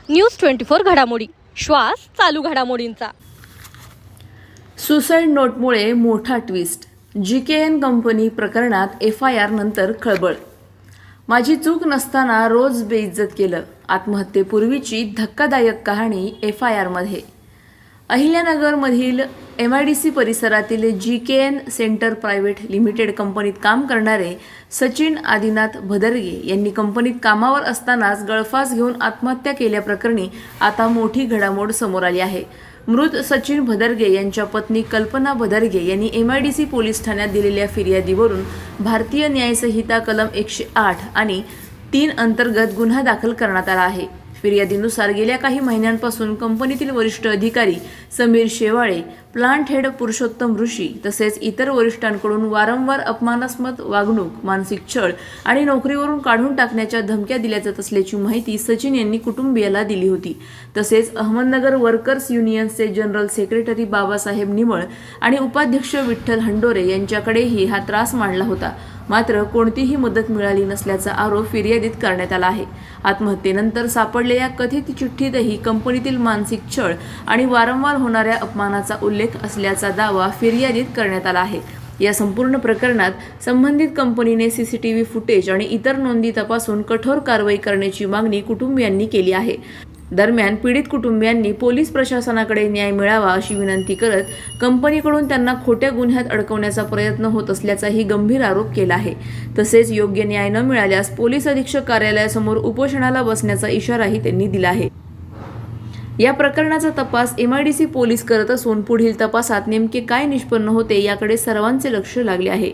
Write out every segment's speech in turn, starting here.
News 24 घडामोडी, श्वास चालू घडामोडींचा। सुसाईड नोटमुळे मोठा ट्विस्ट। GKN कंपनी प्रकरणात FIR नंतर खळबळ। माझी चूक नसताना रोज बेइज्जत केलं, आत्महत्येपूर्वीची धक्कादायक कहाणी FIR मध्ये। अहिल्यानगरमधील MIDC परिसरातील GKN सेंटर प्रायव्हेट लिमिटेड कंपनीत काम करणारे सचिन आदिनाथ भदरगे यांनी कंपनीत कामावर असतानाच गळफास घेऊन आत्महत्या केल्याप्रकरणी आता मोठी घडामोड समोर आली आहे। मृत सचिन भदरगे यांच्या पत्नी कल्पना भदरगे यांनी MIDC पोलीस ठाण्यात दिलेल्या फिर्यादीवरून भारतीय न्याय संहिता कलम 108 आणि 3 अंतर्गत गुन्हा दाखल करण्यात आला आहे। फिर्यादीनुसार गेल्या काही महिन्यांपासून कंपनीतील वरिष्ठ अधिकारी समीर शेवाळे, प्लांट हेड पुरुषोत्तम ऋषी तसेच इतर वरिष्ठांकडून वारंवार अपमानास्पद वागणूक, मानसिक छळ आणि नोकरीवरून काढून टाकण्याच्या धमक्या दिल्या जात असल्याची माहिती सचिन यांनी कुटुंबियाला दिली होती। तसेच अहमदनगर वर्कर्स युनियनचे जनरल सेक्रेटरी बाबासाहेब निमळ आणि उपाध्यक्ष विठ्ठल हंडोरे यांच्याकडेही हा त्रास मांडला होता, मात्र कोणतीही मदत मिळाली नसल्याचा आरोप फिर्यादीत करण्यात आला आहे। आत्महत्येनंतर सापडलेल्या कथित चिठ्ठीतही कंपनीतील मानसिक छळ आणि वारंवार होणाऱ्या अपमानाचा उल्लेख असल्याचा दावा फिर्यादीत करण्यात आला आहे। या संपूर्ण प्रकरणात संबंधित कंपनीने CCTV फुटेज आणि इतर नोंदी तपासून कठोर कारवाई करण्याची मागणी कुटुंबियांनी केली आहे। दरम्यान पीडित कुटुंबियांनी पोलीस प्रशासनाकडे न्याय मिळावा अशी विनंती करत कंपनीकडून त्यांना खोट्या गुन्ह्यात अडकवण्याचा प्रयत्न होत असल्याचाही गंभीर आरोप केला आहे। तसेच योग्य न्याय न मिळाल्यास पोलीस अधीक्षक कार्यालयासमोर उपोषणाला बसण्याचा इशाराही त्यांनी दिला आहे। या प्रकरणाचा तपास MIDC पोलीस करत असून पुढील तपासात नेमके काय निष्पन्न होते याकडे सर्वांचे लक्ष लागले आहे।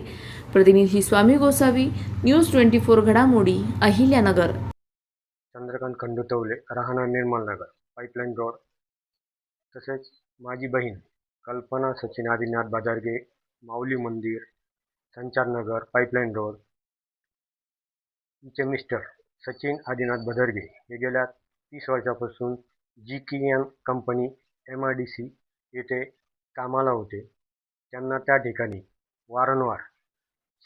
प्रतिनिधी स्वामी गोसावी, न्यूज 24 घडामोडी, अहिल्यानगर। चंद्रकांत खंडुतवले, राहणार निर्मल नगर, पाईपलाईन रोड। तसेच माझी बहीण कल्पना सचिन आदिनाथ भदरगे, माऊली मंदिर, संचारनगर, पाईपलाईन रोड। तिचे मिस्टर सचिन आदिनाथ भदरगे हे गेल्या 30 वर्षापासून GKN कंपनी MIDC येथे कामाला होते। त्यांना त्या ठिकाणी वारंवार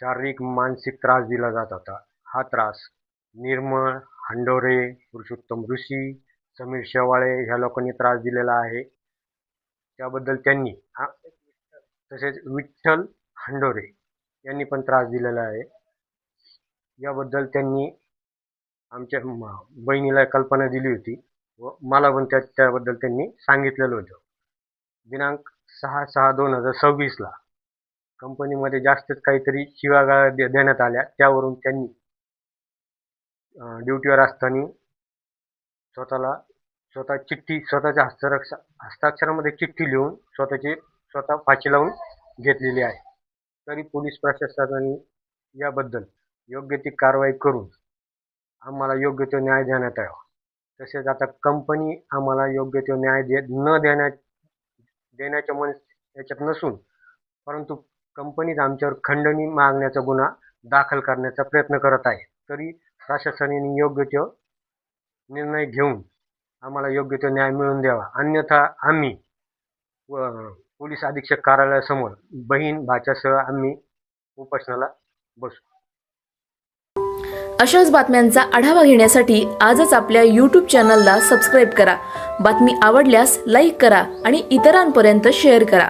शारीरिक मानसिक त्रास दिला जात होता। हा त्रास निर्मळ, हंडोरे, पुरुषोत्तम ऋषी, समीर शेवाळे ह्या लोकांनी त्रास दिलेला आहे। त्याबद्दल त्यांनी तसेच विठ्ठल हंडोरे यांनी पण त्रास दिलेला आहे। याबद्दल त्यांनी आमच्या बहिणीला कल्पना दिली होती व मला पण त्याबद्दल त्यांनी सांगितलेलं होतं। दिनांक 6/6/2026 ला कंपनीमध्ये जास्तच काहीतरी शिव्यागाळ्या देण्यात आल्या। त्यावरून त्यांनी ड्युटीवर असताना स्वतःच्या हस्ताक्षरामध्ये चिठ्ठी लिहून स्वतः फाशी लावून घेतलेली आहे। तरी पोलीस प्रशासनाने याबद्दल योग्य ती कारवाई करून आम्हाला योग्य तो न्याय देण्यात यावा। तसेच आता कंपनी आम्हाला योग्य तो न्याय देण्याच्या याच्यात नसून परंतु कंपनीत आमच्यावर खंडणी मागण्याचा गुन्हा दाखल करण्याचा प्रयत्न करत आहे। तरी प्रशासनाने योग्य तो निर्णय घेऊन आम्हाला योग्य तो न्याय मिळवून द्यावा, अन्यथा आम्ही पोलीस अधीक्षक कार्यालयासमोर बहीण भाच्यासह आम्ही उपोषणाला बसू। अशाच बातम्यांचा आढावा घेण्यासाठी आजच आपल्या YouTube चॅनलला सबस्क्राईब करा। बातमी आवडल्यास लाईक करा आणि इतरांपर्यंत शेअर करा।